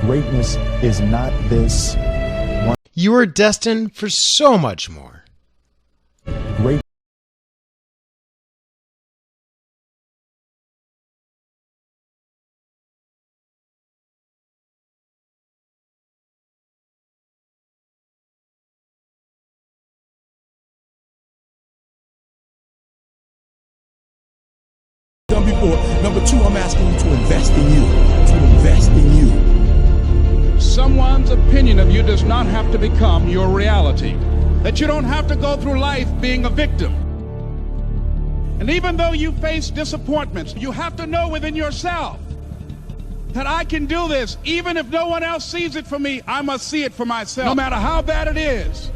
Greatness is not this one. You are destined for so much more. Great. Done before. Number two, I'm asking you to invest in you. To invest in you. Someone's opinion of you does not have to become your reality. That you don't have to go through life being a victim. And even though you face disappointments, you have to know within yourself that I can do this. Even if no one else sees it for me, I must see it for myself. No matter how bad it is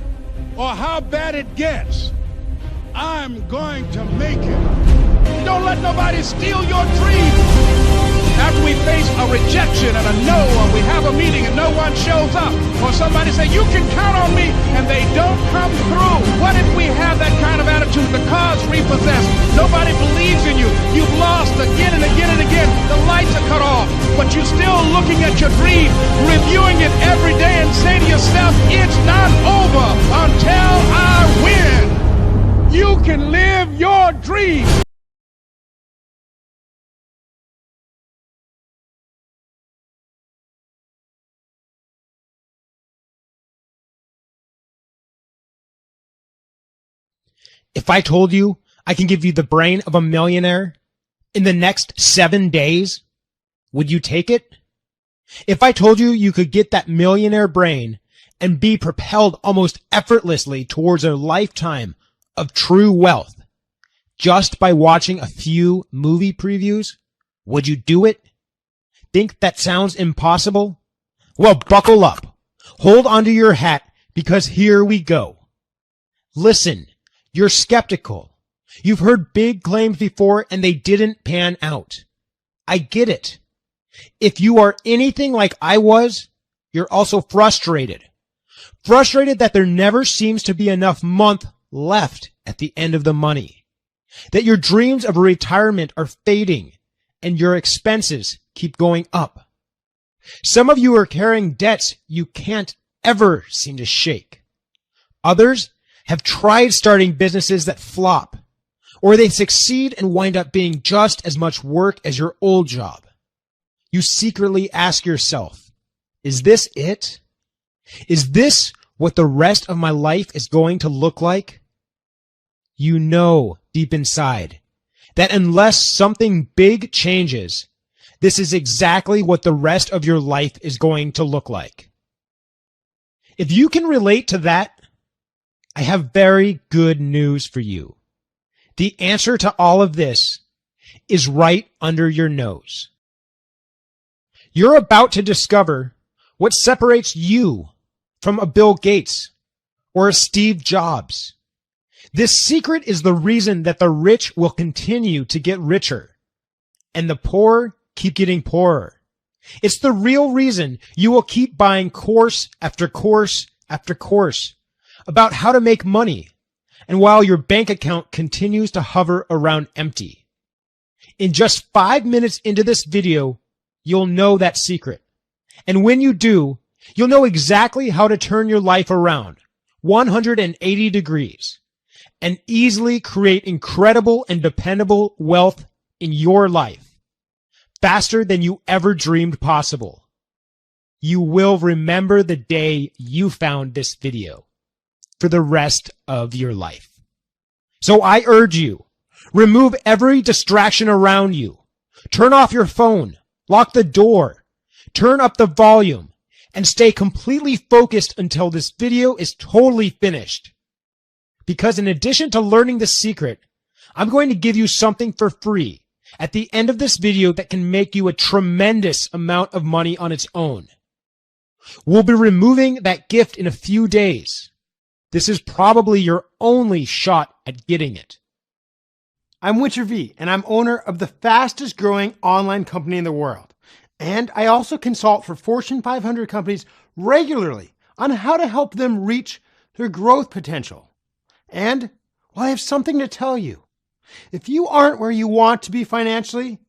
or how bad it gets, I'm going to make it. Don't let nobody steal your dream. After we face a rejection and a no, or we have a meeting and no one shows up, or somebody say, you can count on me, and they don't come through. What if we have that kind of attitude? The car's repossessed. Nobody believes in you. You've lost again and again and again. The lights are cut off, but you're still looking at your dream, reviewing it every day, and say to yourself, it's not over until I win. You can live your dream. If I told you I can give you the brain of a millionaire in the next 7 days, would you take it? If I told you you could get that millionaire brain and be propelled almost effortlessly towards a lifetime of true wealth just by watching a few movie previews, would you do it? Think that sounds impossible? Well, buckle up. Hold onto your hat, because here we go. Listen. You're skeptical. You've heard big claims before and they didn't pan out. I get it. If you are anything like I was, you're also frustrated. Frustrated that there never seems to be enough month left at the end of the money. That your dreams of retirement are fading and your expenses keep going up. Some of you are carrying debts you can't ever seem to shake. Others have tried starting businesses that flop, or they succeed and wind up being just as much work as your old job. You secretly ask yourself, is this it? Is this what the rest of my life is going to look like? You know deep inside that unless something big changes, this is exactly what the rest of your life is going to look like. If you can relate to that, I have very good news for you. The answer to all of this is right under your nose. You're about to discover what separates you from a Bill Gates or a Steve Jobs. This secret is the reason that the rich will continue to get richer and the poor keep getting poorer. It's the real reason you will keep buying course after course after course about how to make money, and while your bank account continues to hover around empty. In just 5 minutes into this video, you'll know that secret. And when you do, you'll know exactly how to turn your life around 180 degrees and easily create incredible and dependable wealth in your life, faster than you ever dreamed possible. You will remember the day you found this video for the rest of your life. So I urge you, remove every distraction around you. Turn off your phone, lock the door, turn up the volume, and stay completely focused until this video is totally finished. Because in addition to learning the secret, I'm going to give you something for free at the end of this video that can make you a tremendous amount of money on its own. We'll be removing that gift in a few days. This is probably your only shot at getting it. I'm Winter V, and I'm owner of the fastest growing online company in the world. And I also consult for Fortune 500 companies regularly on how to help them reach their growth potential. And, well, I have something to tell you. If you aren't where you want to be financially,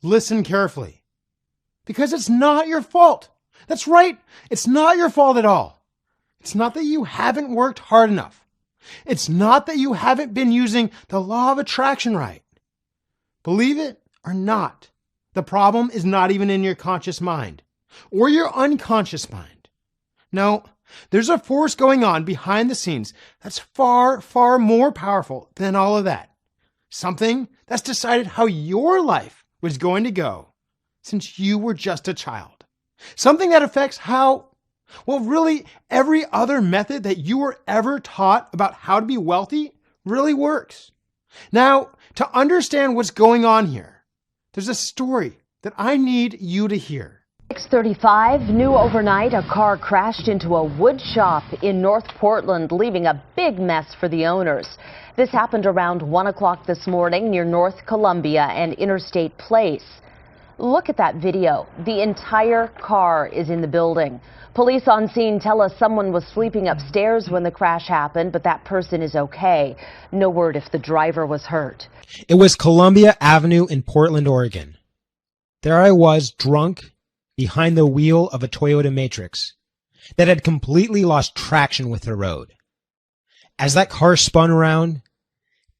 listen carefully. Because it's not your fault. That's right. It's not your fault at all. It's not that you haven't worked hard enough. It's not that you haven't been using the law of attraction right. Believe it or not, the problem is not even in your conscious mind or your unconscious mind. No, there's a force going on behind the scenes that's far, far more powerful than all of that. Something that's decided how your life was going to go since you were just a child. Something that affects how, well, really every other method that you were ever taught about how to be wealthy really works. Now, to understand what's going on here, there's a story that I need you to hear. 6:35, new overnight, a car crashed into a wood shop in North Portland, leaving a big mess for the owners. This happened around 1 o'clock this morning near North Columbia and Interstate Place. Look at that video. The entire car is in the building. Police on scene tell us someone was sleeping upstairs when the crash happened, but that person is okay. No word if the driver was hurt. It was Columbia Avenue in Portland, Oregon. There I was, drunk, behind the wheel of a Toyota Matrix that had completely lost traction with the road. As that car spun around,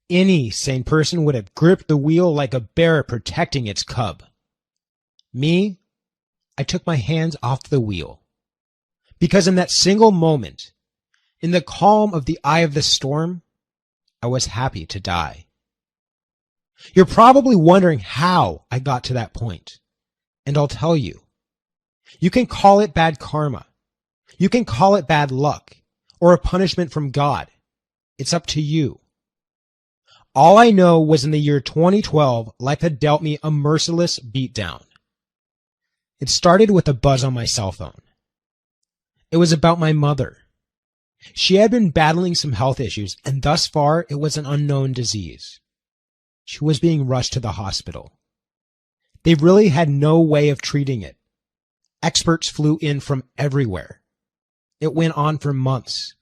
any sane person would have gripped the wheel like a bear protecting its cub. Me, I took my hands off the wheel. Because in that single moment, in the calm of the eye of the storm, I was happy to die. You're probably wondering how I got to that point, and I'll tell you. You can call it bad karma. You can call it bad luck or a punishment from God. It's up to you. All I know was in the year 2012, life had dealt me a merciless beatdown. It started with a buzz on my cell phone. It was about my mother. She had been battling some health issues, and thus far it was an unknown disease. She was being rushed to the hospital. They really had no way of treating it. Experts flew in from everywhere. It went on for months,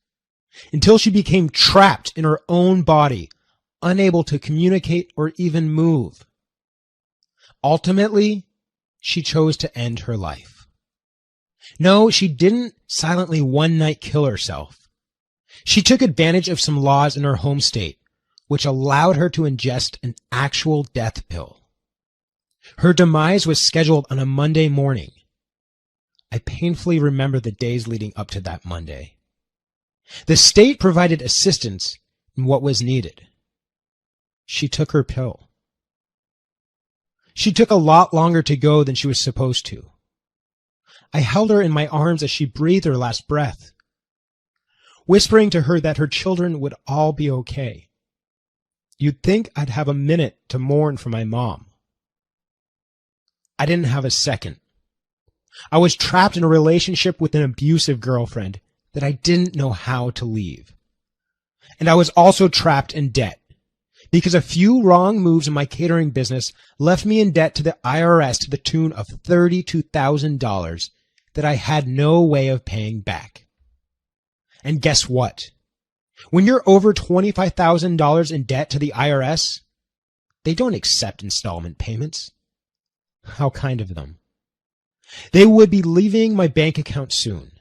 until she became trapped in her own body, unable to communicate or even move. Ultimately, she chose to end her life. No, she didn't silently one night kill herself. She took advantage of some laws in her home state, which allowed her to ingest an actual death pill. Her demise was scheduled on a Monday morning. I painfully remember the days leading up to that Monday. The state provided assistance in what was needed. She took her pill. She took a lot longer to go than she was supposed to. I held her in my arms as she breathed her last breath, whispering to her that her children would all be okay. You'd think I'd have a minute to mourn for my mom. I didn't have a second. I was trapped in a relationship with an abusive girlfriend that I didn't know how to leave. And I was also trapped in debt because a few wrong moves in my catering business left me in debt to the IRS to the tune of $32,000 that I had no way of paying back. And guess what? When you're over $25,000 in debt to the IRS, they don't accept installment payments. How kind of them. They would be leaving my bank account soon.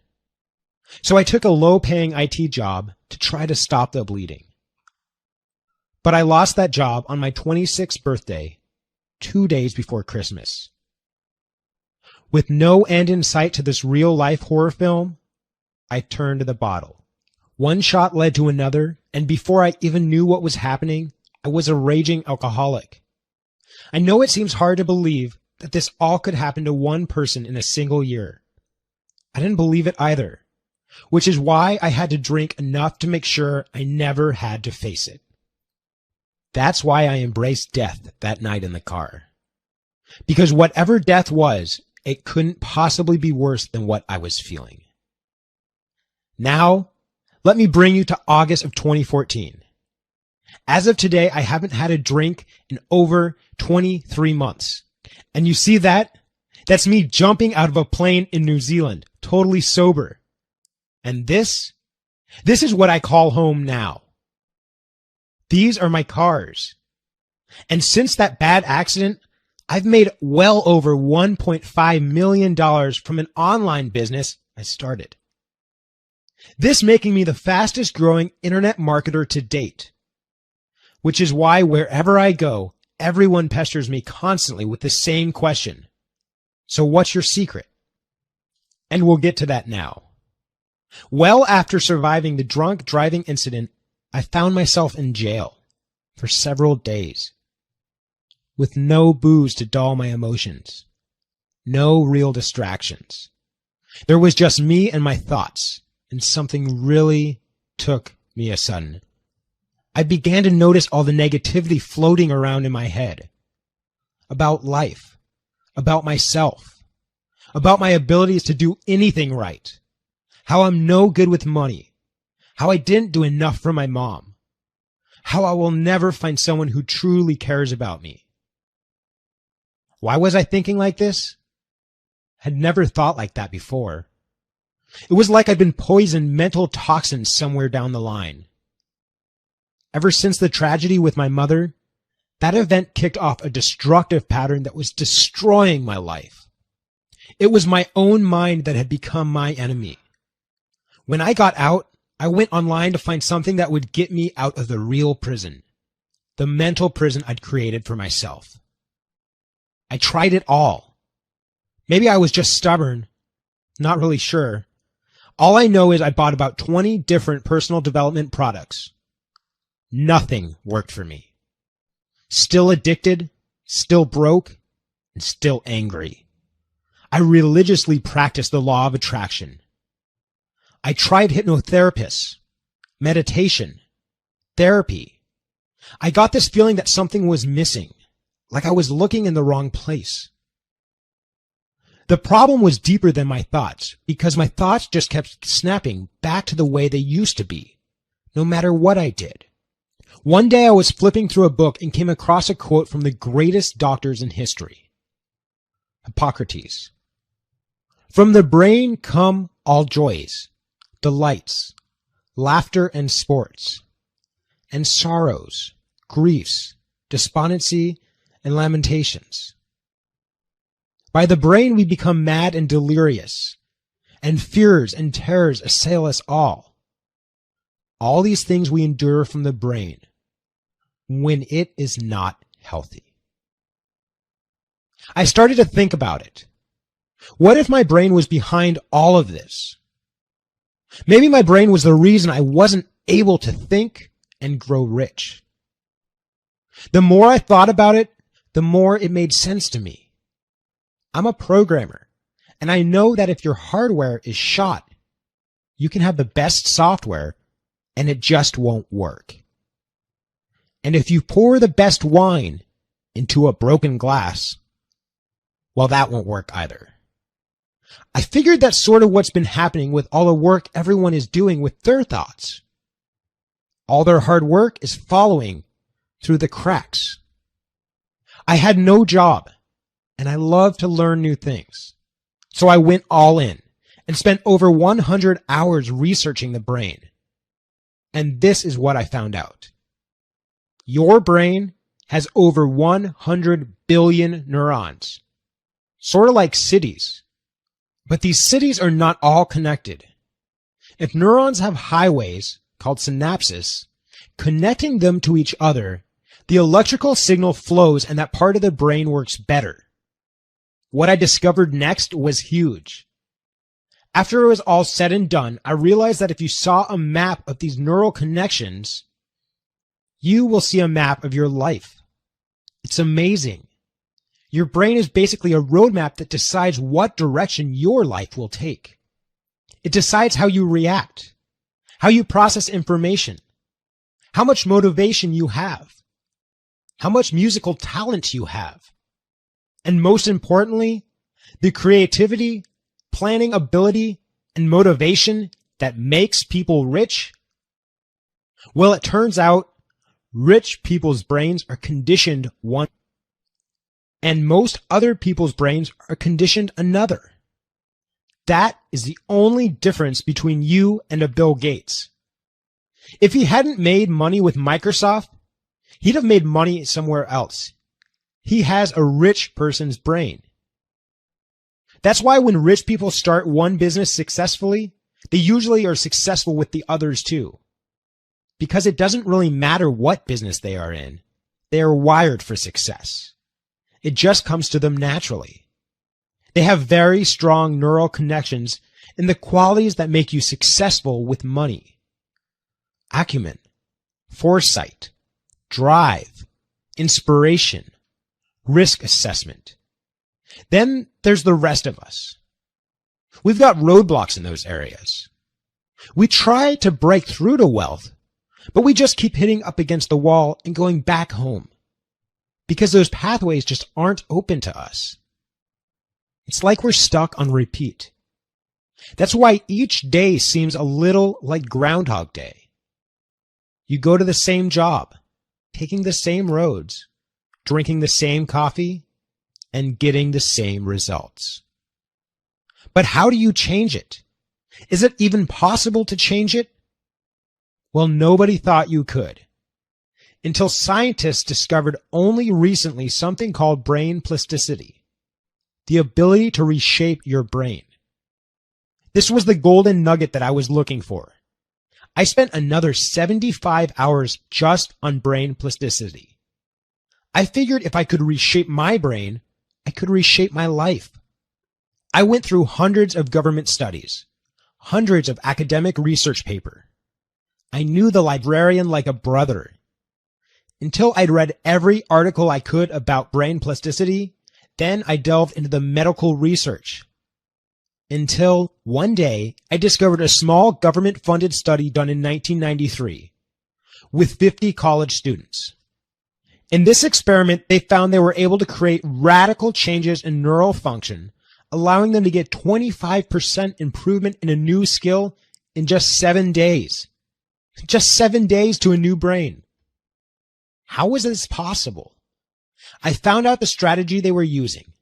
So I took a low-paying IT job to try to stop the bleeding. But I lost that job on my 26th birthday, 2 days before Christmas. With no end in sight to this real-life horror film, I turned to the bottle. One shot led to another, and before I even knew what was happening, I was a raging alcoholic. I know it seems hard to believe that this all could happen to one person in a single year. I didn't believe it either, which is why I had to drink enough to make sure I never had to face it. That's why I embraced death that night in the car. Because whatever death was, it couldn't possibly be worse than what I was feeling. Now, let me bring you to August of 2014. As of today, I haven't had a drink in over 23 months. And you see that? That's me jumping out of a plane in New Zealand, totally sober. And this is what I call home now. These are my cars. And since that bad accident, I've made well over $1.5 million from an online business I started. This making me the fastest growing internet marketer to date, which is why wherever I go, everyone pesters me constantly with the same question. So what's your secret? And we'll get to that now. Well, after surviving the drunk driving incident, I found myself in jail for several days with no booze to dull my emotions, no real distractions. There was just me and my thoughts, and something really took me a sudden. I began to notice all the negativity floating around in my head about life, about myself, about my abilities to do anything right, how I'm no good with money, how I didn't do enough for my mom, how I will never find someone who truly cares about me. Why was I thinking like this? Had never thought like that before. It was like I'd been poisoned mental toxins somewhere down the line. Ever since the tragedy with my mother, that event kicked off a destructive pattern that was destroying my life. It was my own mind that had become my enemy. When I got out, I went online to find something that would get me out of the real prison, the mental prison I'd created for myself. I tried it all. Maybe I was just stubborn, not really sure. All I know is I bought about 20 different personal development products. Nothing worked for me. Still addicted, still broke, and still angry. I religiously practiced the law of attraction. I tried hypnotherapists, meditation, therapy. I got this feeling that something was missing, like I was looking in the wrong place. The problem was deeper than my thoughts, because my thoughts just kept snapping back to the way they used to be, no matter what I did. One day I was flipping through a book and came across a quote from the greatest doctors in history, Hippocrates. From the brain come all joys, delights, laughter and sports, and sorrows, griefs, despondency, and lamentations. By the brain we become mad and delirious, and fears and terrors assail us all. All these things we endure from the brain when it is not healthy. I started to think about it. What if my brain was behind all of this? Maybe my brain was the reason I wasn't able to think and grow rich. The more I thought about it, the more it made sense to me. I'm a programmer, and I know that if your hardware is shot, you can have the best software, and it just won't work. And if you pour the best wine into a broken glass, well, that won't work either. I figured that's sort of what's been happening with all the work everyone is doing with their thoughts. All their hard work is following through the cracks. I had no job, and I love to learn new things. So I went all in and spent over 100 hours researching the brain. And this is what I found out. Your brain has over 100 billion neurons, sort of like cities. But these cities are not all connected. If neurons have highways, called synapses, connecting them to each other, the electrical signal flows and that part of the brain works better. What I discovered next was huge. After it was all said and done, I realized that if you saw a map of these neural connections, you will see a map of your life. It's amazing. Your brain is basically a roadmap that decides what direction your life will take. It decides how you react, how you process information, how much motivation you have, how much musical talent you have, and most importantly, the creativity, planning ability, and motivation that makes people rich. Well, it turns out rich people's brains are conditioned one, and most other people's brains are conditioned another. That is the only difference between you and a Bill Gates. If he hadn't made money with Microsoft, he'd have made money somewhere else. He has a rich person's brain. That's why when rich people start one business successfully, they usually are successful with the others too. Because it doesn't really matter what business they are in. They are wired for success. It just comes to them naturally. They have very strong neural connections in the qualities that make you successful with money. Acumen, foresight, drive, inspiration, risk assessment. Then there's the rest of us. We've got roadblocks in those areas. We try to break through to wealth, but we just keep hitting up against the wall and going back home because those pathways just aren't open to us. It's like we're stuck on repeat. That's why each day seems a little like Groundhog Day. You go to the same job, taking the same roads, drinking the same coffee, and getting the same results. But how do you change it? Is it even possible to change it? Well, nobody thought you could. Until scientists discovered only recently something called brain plasticity, the ability to reshape your brain. This was the golden nugget that I was looking for. I spent another 75 hours just on brain plasticity. I figured if I could reshape my brain, I could reshape my life. I went through hundreds of government studies, hundreds of academic research paper. I knew the librarian like a brother. Until I'd read every article I could about brain plasticity, then I delved into the medical research. Until one day, I discovered a small government-funded study done in 1993 with 50 college students. In this experiment, they found they were able to create radical changes in neural function, allowing them to get 25% improvement in a new skill in just 7 days. Just 7 days to a new brain. How was this possible? I found out the strategy they were using.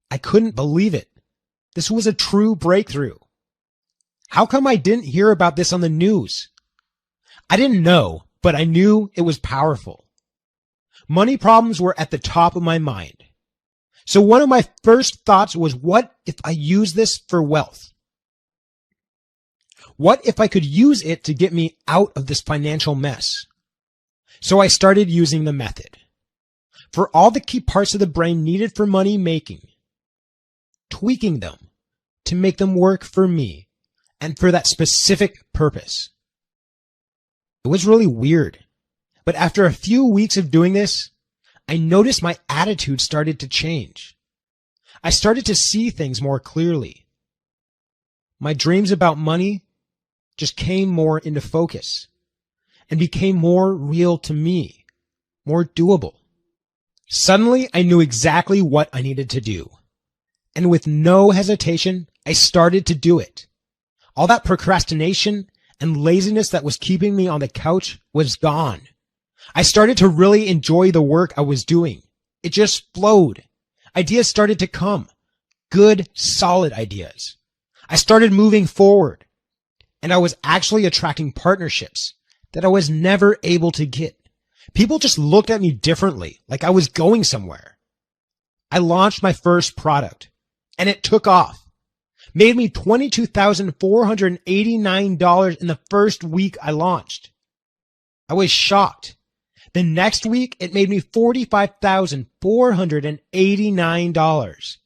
I couldn't believe it. This was a true breakthrough. How come I didn't hear about this on the news? I didn't know, but I knew it was powerful. Money problems were at the top of my mind. So one of my first thoughts was, what if I use this for wealth? What if I could use it to get me out of this financial mess? So I started using the method for all the key parts of the brain needed for money making, tweaking them to make them work for me and for that specific purpose. It was really weird, but after a few weeks of doing this, I noticed my attitude started to change. I started to see things more clearly. My dreams about money just came more into focus and became more real to me, more doable. Suddenly, I knew exactly what I needed to do. And with no hesitation, I started to do it. All that procrastination and laziness that was keeping me on the couch was gone. I started to really enjoy the work I was doing. It just flowed. Ideas started to come. Good, solid ideas. I started moving forward. And I was actually attracting partnerships that I was never able to get. People just looked at me differently, like I was going somewhere. I launched my first product, and it took off. Made me $22,489 in the first week I launched. I was shocked. The next week, it made me $45,489.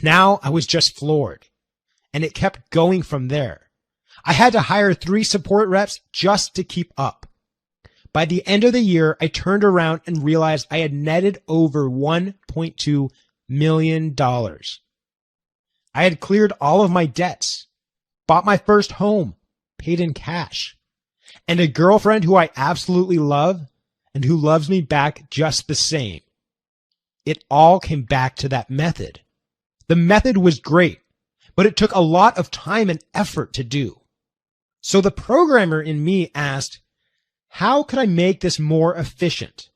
Now I was just floored, and it kept going from there. I had to hire 3 support reps just to keep up. By the end of the year, I turned around and realized I had netted over $1.2 million. I had cleared all of my debts, bought my first home, paid in cash, and a girlfriend who I absolutely love and who loves me back just the same. It all came back to that method. The method was great, but it took a lot of time and effort to do. So the programmer in me asked, how could I make this more efficient?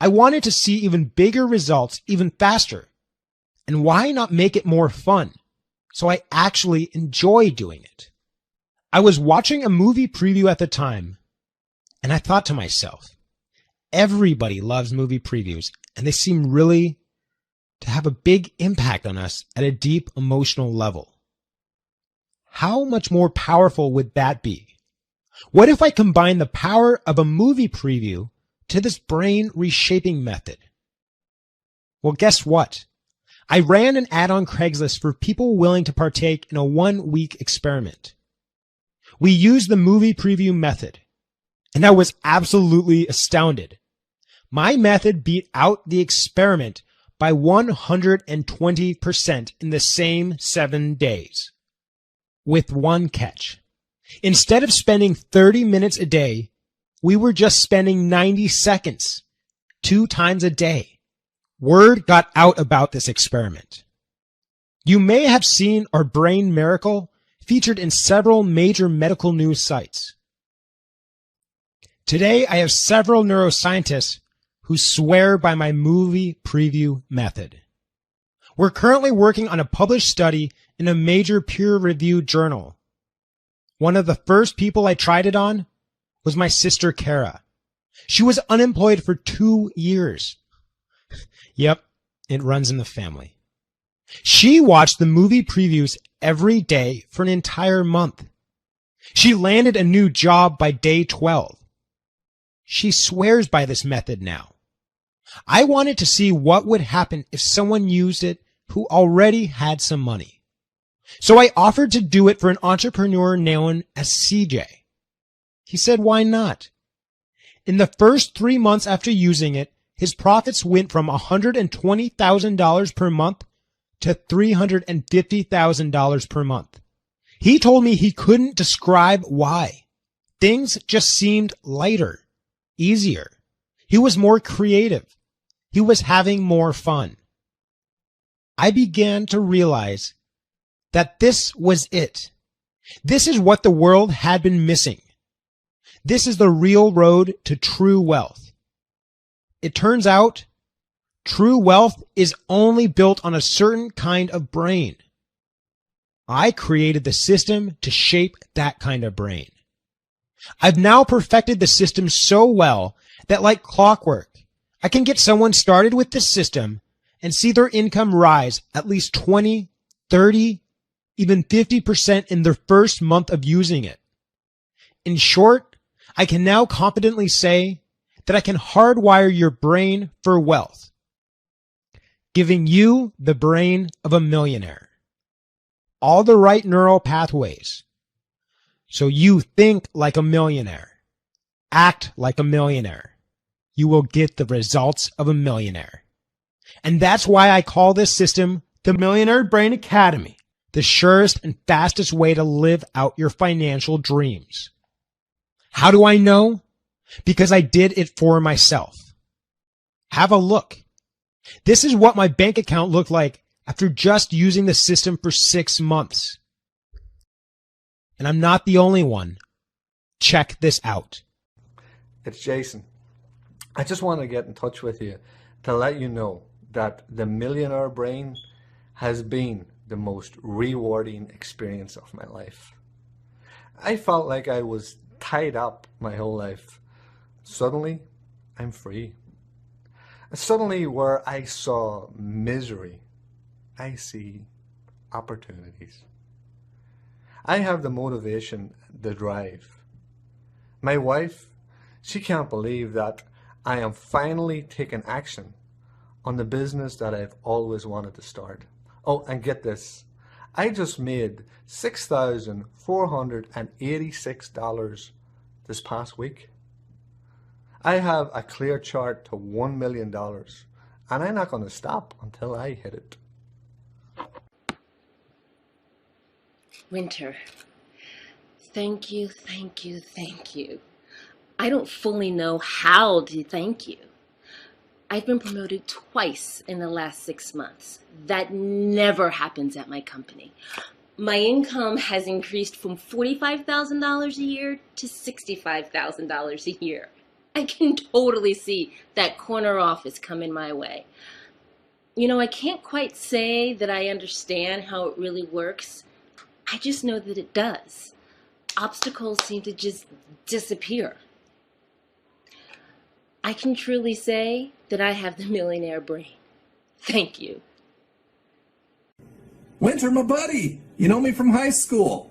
I wanted to see even bigger results even faster. And why not make it more fun? So I actually enjoy doing it. I was watching a movie preview at the time, and I thought to myself, everybody loves movie previews. and they seem really to have a big impact on us at a deep emotional level. How much more powerful would that be? What if I combine the power of a movie preview to this brain reshaping method? Well, guess what? I ran an ad on Craigslist for people willing to partake in a 1-week experiment. We used the movie preview method, and I was absolutely astounded. My method beat out the experiment by 120% in the same 7 days. With one catch. Instead of spending 30 minutes a day, we were just spending 90 seconds, 2 times a day. Word got out about this experiment. You may have seen our brain miracle featured in several major medical news sites. Today, I have several neuroscientists who swear by my movie preview method. We're currently working on a published study in a major peer-reviewed journal. One of the first people I tried it on was my sister Kara. She was unemployed for 2 years. Yep, it runs in the family. She watched the movie previews every day for an entire month. She landed a new job by day 12. She swears by this method now. I wanted to see what would happen if someone used it who already had some money. So I offered to do it for an entrepreneur known as CJ. He said, why not? In the first 3 months after using it, his profits went from $120,000 per month to $350,000 per month. He told me he couldn't describe why. Things just seemed lighter, easier. He was more creative. He was having more fun. I began to realize that this was it. This is what the world had been missing. This is the real road to true wealth. It turns out, true wealth is only built on a certain kind of brain. I created the system to shape that kind of brain. I've now perfected the system so well that, like clockwork, I can get someone started with this system and see their income rise at least 20, 30, even 50% in their first month of using it. In short, I can now confidently say that I can hardwire your brain for wealth, giving you the brain of a millionaire. All the right neural pathways. So you think like a millionaire, act like a millionaire. You will get the results of a millionaire. And that's why I call this system the Millionaire Brain Academy. the surest and fastest way to live out your financial dreams. How do I know? Because I did it for myself. Have a look. This is what my bank account looked like after just using the system for 6 months. And I'm not the only one. Check this out. It's Jason. I just want to get in touch with you to let you know that the Millionaire Brain has been the most rewarding experience of my life. I felt like I was tied up my whole life. Suddenly, I'm free. Suddenly, where I saw misery, I see opportunities. I have the motivation, the drive. My wife, she can't believe that I am finally taking action on the business that I've always wanted to start. Oh, and get this. I just made $6,486 this past week. I have a clear chart to $1 million, and I'm not going to stop until I hit it. Winter, thank you, thank you, thank you. I don't fully know how to thank you. I've been promoted twice in the last 6 months. That never happens at my company. My income has increased from $45,000 a year to $65,000 a year. I can totally see that corner office coming my way. You know, I can't quite say that I understand how it really works. I just know that it does. Obstacles seem to just disappear. I can truly say that I have the millionaire brain. Thank you. Winter, my buddy, you know me from high school.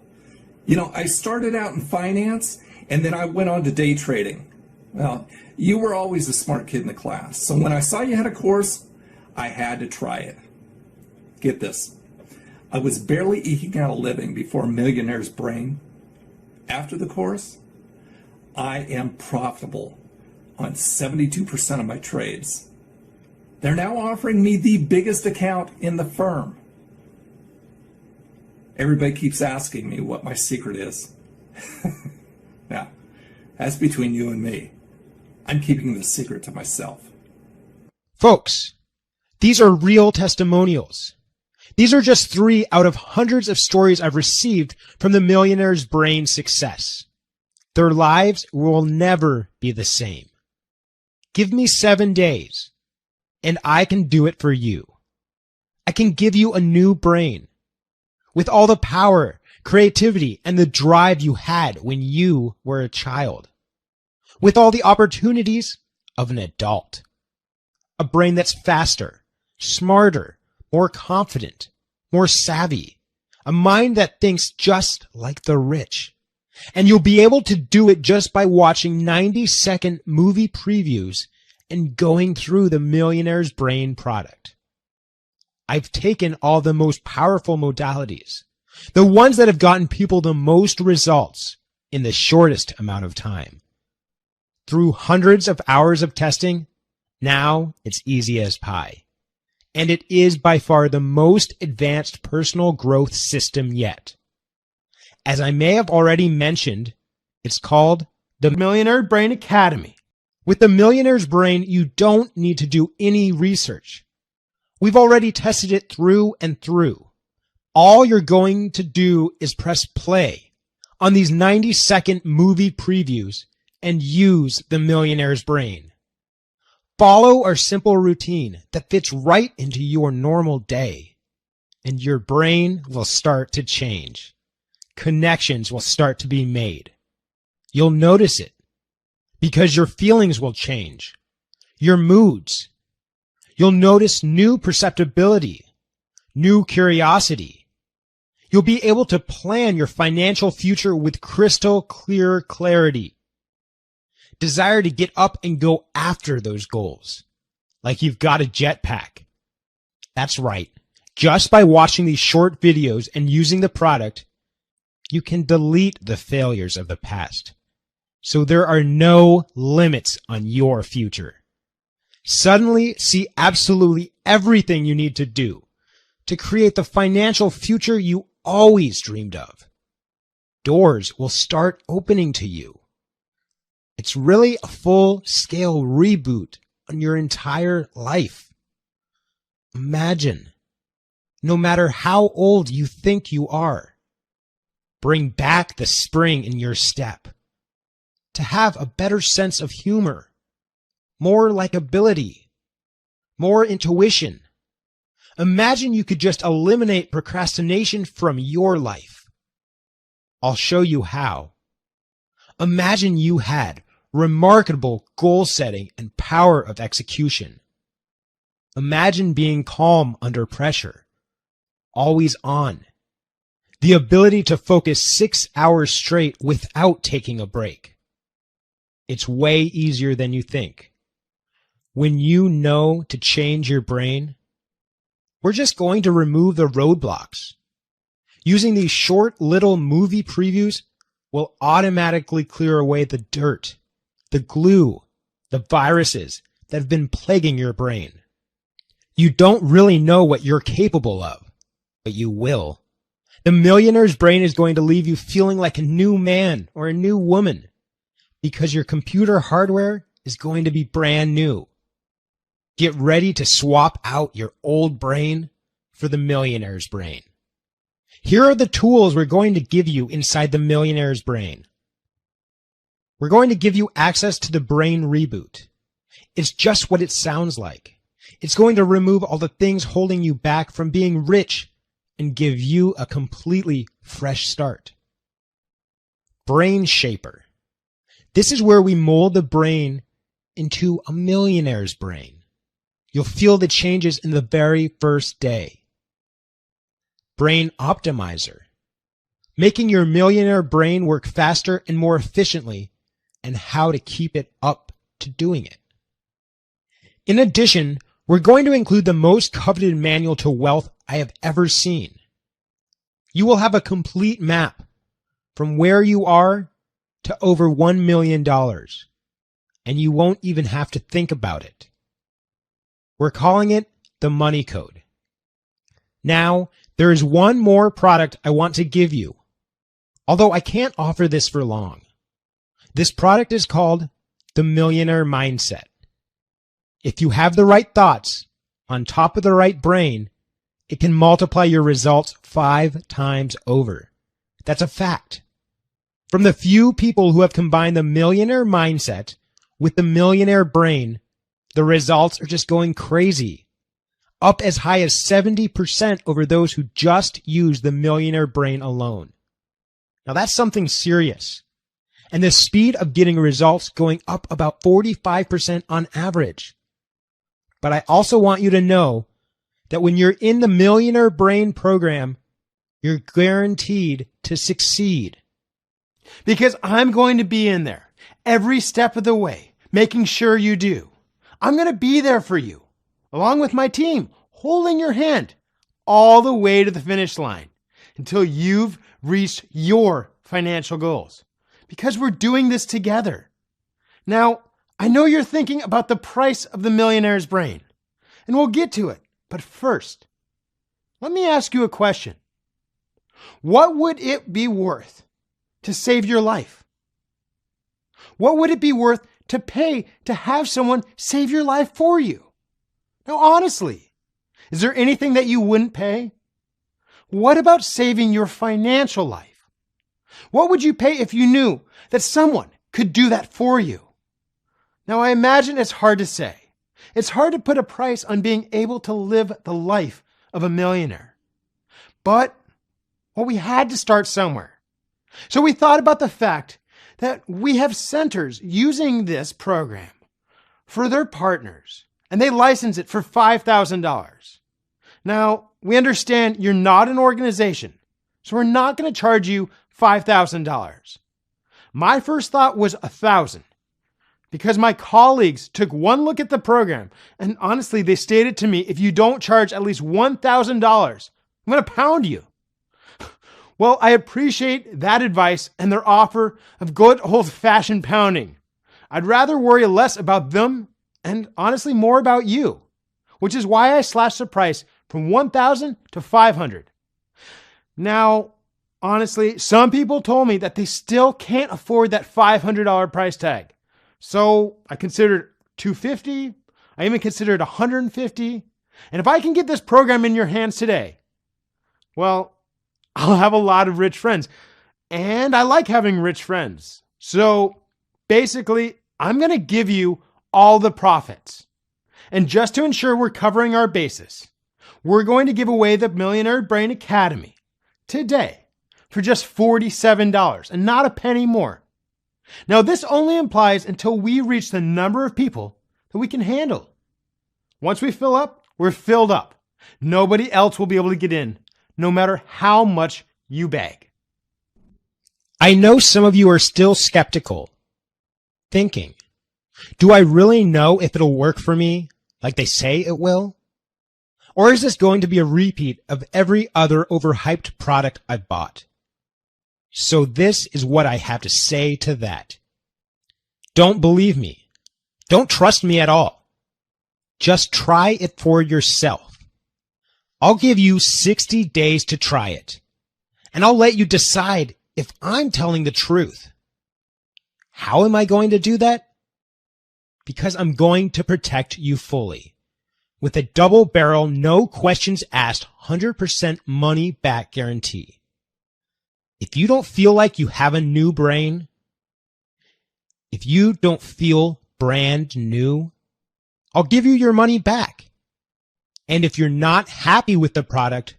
You know, I started out in finance and then I went on to day trading. Well, you were always the smart kid in the class. So when I saw you had a course, I had to try it. Get this. I was barely eking out a living before Millionaire's Brain. After the course, I am profitable on 72% of my trades. They're now offering me the biggest account in the firm. Everybody keeps asking me what my secret is. Now, that's between you and me. I'm keeping the secret to myself. Folks, these are real testimonials. These are just 3 out of hundreds of stories I've received from the Millionaire's Brain success. Their lives will never be the same. Give me 7 days, and I can do it for you. I can give you a new brain with all the power, creativity, and the drive you had when you were a child, with all the opportunities of an adult. A brain that's faster, smarter, more confident, more savvy, a mind that thinks just like the rich. And you'll be able to do it just by watching 90-second movie previews and going through the Millionaire's Brain product. I've taken all the most powerful modalities, the ones that have gotten people the most results in the shortest amount of time. Through hundreds of hours of testing, now it's easy as pie. And it is by far the most advanced personal growth system yet. As I may have already mentioned, it's called the Millionaire Brain Academy. With the Millionaire's Brain, you don't need to do any research. We've already tested it through and through. All you're going to do is press play on these 90-second movie previews and use the Millionaire's Brain. Follow our simple routine that fits right into your normal day, and your brain will start to change. Connections will start to be made. You'll notice it because your feelings will change, your moods. You'll notice new perceptibility, new curiosity. You'll be able to plan your financial future with crystal clear clarity. Desire to get up and go after those goals, like you've got a jetpack. That's right. Just by watching these short videos and using the product, you can delete the failures of the past. So there are no limits on your future. Suddenly see absolutely everything you need to do to create the financial future you always dreamed of. Doors will start opening to you. It's really a full-scale reboot on your entire life. Imagine, no matter how old you think you are, bring back the spring in your step, to have a better sense of humor, more likability, more intuition. Imagine you could just eliminate procrastination from your life. I'll show you how. Imagine you had remarkable goal setting and power of execution. Imagine being calm under pressure, always on. The ability to focus 6 hours straight without taking a break. It's way easier than you think. When you know to change your brain, we're just going to remove the roadblocks. Using these short little movie previews will automatically clear away the dirt, the glue, the viruses that have been plaguing your brain. You don't really know what you're capable of, but you will. The Millionaire's Brain is going to leave you feeling like a new man or a new woman because your computer hardware is going to be brand new. Get ready to swap out your old brain for the Millionaire's Brain. Here are the tools we're going to give you inside the Millionaire's Brain. We're going to give you access to the Brain Reboot. It's just what it sounds like. It's going to remove all the things holding you back from being rich and give you a completely fresh start. Brain Shaper. This is where we mold the brain into a millionaire's brain. You'll feel the changes in the very first day. Brain Optimizer, making your millionaire brain work faster and more efficiently, and how to keep it up to doing it. In addition, we're going to include the most coveted manual to wealth I have ever seen. You will have a complete map from where you are to over $1 million, and you won't even have to think about it. We're calling it the Money Code. Now, there is one more product I want to give you, although I can't offer this for long. This product is called the Millionaire Mindset. If you have the right thoughts on top of the right brain, it can multiply your results 5 times over. That's a fact. From the few people who have combined the millionaire mindset with the millionaire brain, the results are just going crazy. Up as high as 70% over those who just use the millionaire brain alone. Now that's something serious. And the speed of getting results going up about 45% on average. But I also want you to know that when you're in the Millionaire Brain program, you're guaranteed to succeed. Because I'm going to be in there every step of the way, making sure you do. I'm going to be there for you, along with my team, holding your hand all the way to the finish line until you've reached your financial goals. Because we're doing this together. Now, I know you're thinking about the price of the millionaire's brain, and we'll get to it. But first, let me ask you a question. What would it be worth to save your life? What would it be worth to pay to have someone save your life for you? Now, honestly, is there anything that you wouldn't pay? What about saving your financial life? What would you pay if you knew that someone could do that for you? Now, I imagine it's hard to say. It's hard to put a price on being able to live the life of a millionaire. But, well, we had to start somewhere. So we thought about the fact that we have centers using this program for their partners, and they license it for $5,000. Now, we understand you're not an organization, so we're not going to charge you $5,000. My first thought was $1,000 because my colleagues took one look at the program and honestly, they stated to me, if you don't charge at least $1,000, I'm going to pound you. Well, I appreciate that advice and their offer of good old-fashioned pounding. I'd rather worry less about them and honestly more about you, which is why I slashed the price from $1,000 to $500. Now, honestly, some people told me that they still can't afford that $500 price tag. So I considered $250. I even considered $150. And if I can get this program in your hands today, well, I'll have a lot of rich friends. And I like having rich friends. So basically, I'm going to give you all the profits. And just to ensure we're covering our bases, we're going to give away the Millionaire Brain Academy today for just $47 and not a penny more. Now, this only applies until we reach the number of people that we can handle. Once we fill up, we're filled up. Nobody else will be able to get in, no matter how much you beg. I know some of you are still skeptical, thinking, do I really know if it'll work for me like they say it will? Or is this going to be a repeat of every other overhyped product I've bought? So this is what I have to say to that. Don't believe me. Don't trust me at all. Just try it for yourself. I'll give you 60 days to try it, and I'll let you decide if I'm telling the truth. How am I going to do that? Because I'm going to protect you fully with a double barrel, no questions asked, 100% money back guarantee. If you don't feel like you have a new brain, if you don't feel brand new, I'll give you your money back. And if you're not happy with the product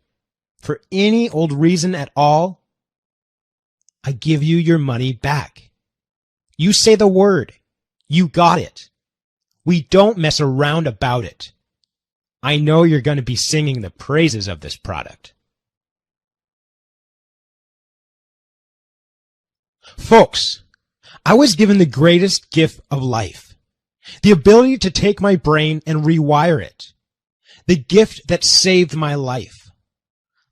for any old reason at all, I give you your money back. You say the word, you got it, We don't mess around about it. I know you're going to be singing the praises of this product. Folks, I was given the greatest gift of life, the ability to take my brain and rewire it, the gift that saved my life.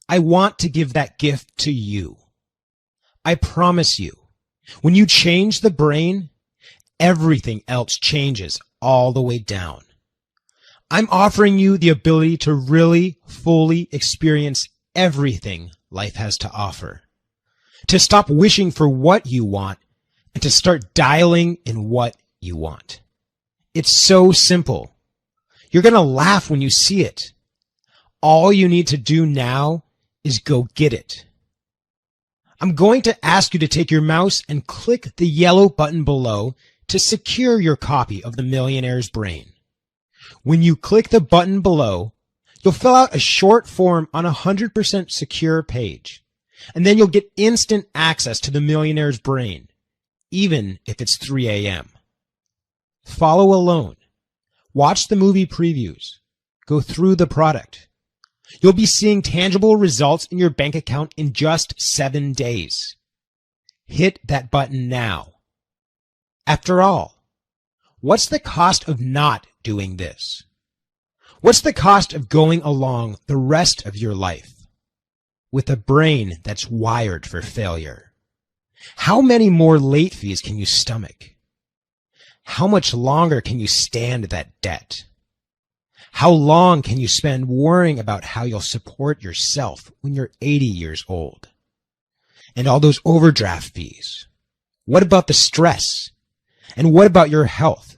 I want to give that gift to you. I promise you, when you change the brain, everything else changes all the way down. I'm offering you the ability to really fully experience everything life has to offer, to stop wishing for what you want and to start dialing in what you want. It's so simple. You're going to laugh when you see it. All you need to do now is go get it. I'm going to ask you to take your mouse and click the yellow button below to secure your copy of The Millionaire's Brain. When you click the button below, you'll fill out a short form on a 100% secure page, and then you'll get instant access to The Millionaire's Brain, even if it's 3 a.m. Follow alone. Watch the movie previews. Go through the product. You'll be seeing tangible results in your bank account in just 7 days. Hit that button now. After all, what's the cost of not doing this? What's the cost of going along the rest of your life with a brain that's wired for failure? How many more late fees can you stomach? How much longer can you stand that debt? How long can you spend worrying about how you'll support yourself when you're 80 years old? And all those overdraft fees. What about the stress? And what about your health?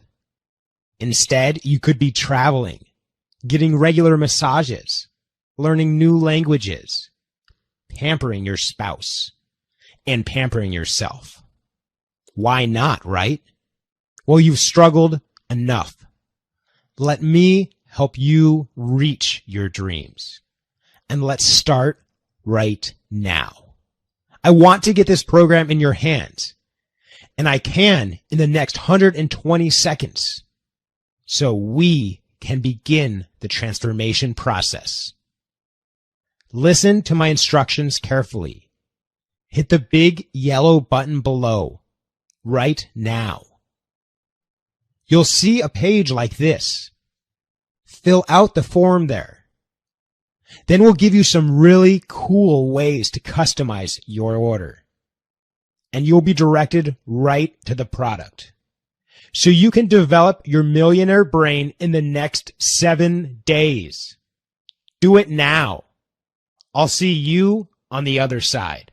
Instead, you could be traveling, getting regular massages, learning new languages, pampering your spouse, and pampering yourself. Why not, right? Well, you've struggled enough. Let me help you reach your dreams. And let's start right now. I want to get this program in your hands, and I can in the next 120 seconds, so we can begin the transformation process. Listen to my instructions carefully. Hit the big yellow button below right now. You'll see a page like this. Fill out the form there. Then we'll give you some really cool ways to customize your order. And you'll be directed right to the product. So you can develop your millionaire brain in the next 7 days. Do it now. I'll see you on the other side.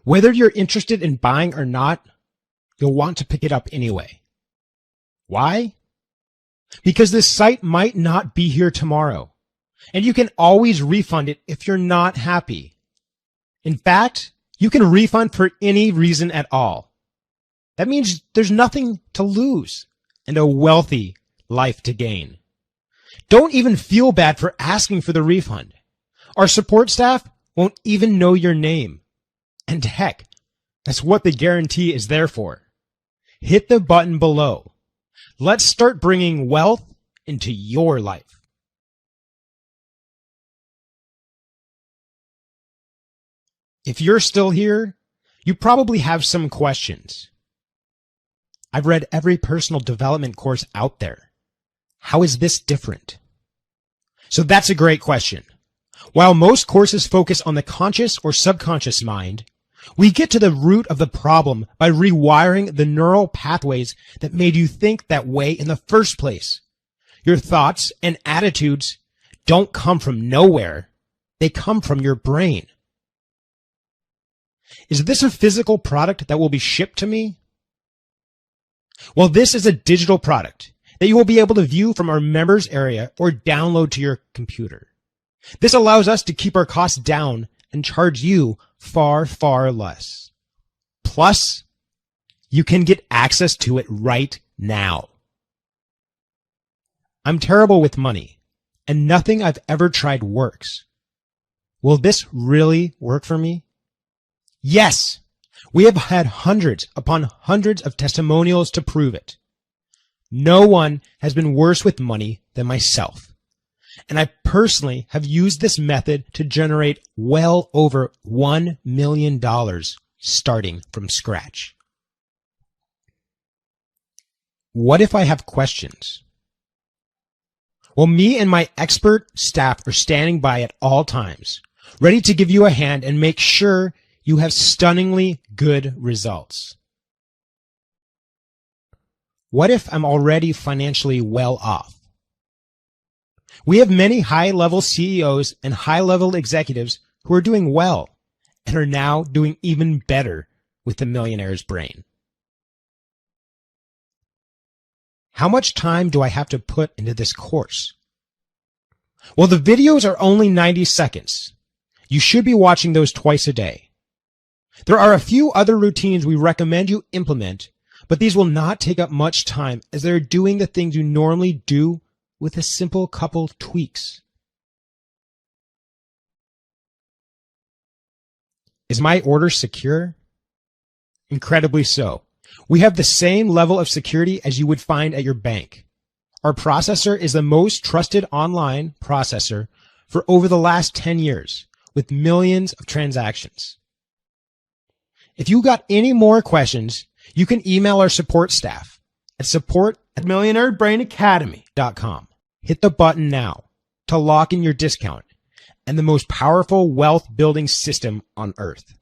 Whether you're interested in buying or not, you'll want to pick it up anyway. Why? Because this site might not be here tomorrow, and you can always refund it if you're not happy. In fact, you can refund for any reason at all. That means there's nothing to lose and a wealthy life to gain. Don't even feel bad for asking for the refund. Our support staff won't even know your name. And heck, that's what the guarantee is there for. Hit the button below. Let's start bringing wealth into your life. If you're still here, you probably have some questions. I've read every personal development course out there. How is this different? So that's a great question. While most courses focus on the conscious or subconscious mind, we get to the root of the problem by rewiring the neural pathways that made you think that way in the first place. Your thoughts and attitudes don't come from nowhere. They come from your brain. Is this a physical product that will be shipped to me? Well, this is a digital product that you will be able to view from our members area or download to your computer. This allows us to keep our costs down and charge you far, far less. Plus, you can get access to it right now. I'm terrible with money, and nothing I've ever tried works. Will this really work for me? Yes, We have had hundreds upon hundreds of testimonials to prove it. No one has been worse with money than myself. And I personally have used this method to generate well over $1 million starting from scratch. What if I have questions? Well, me and my expert staff are standing by at all times, ready to give you a hand and make sure you have stunningly good results. What if I'm already financially well off? We have many high-level CEOs and high-level executives who are doing well and are now doing even better with the Millionaire's Brain. How much time do I have to put into this course? Well, the videos are only 90 seconds. You should be watching those twice a day. There are a few other routines we recommend you implement, but these will not take up much time as they're doing the things you normally do with a simple couple tweaks. Is my order secure? Incredibly so. We have the same level of security as you would find at your bank. Our processor is the most trusted online processor for over the last 10 years, with millions of transactions. If you got any more questions, you can email our support staff at support@millionairebrainacademy.com. Hit the button now to lock in your discount and the most powerful wealth building system on earth.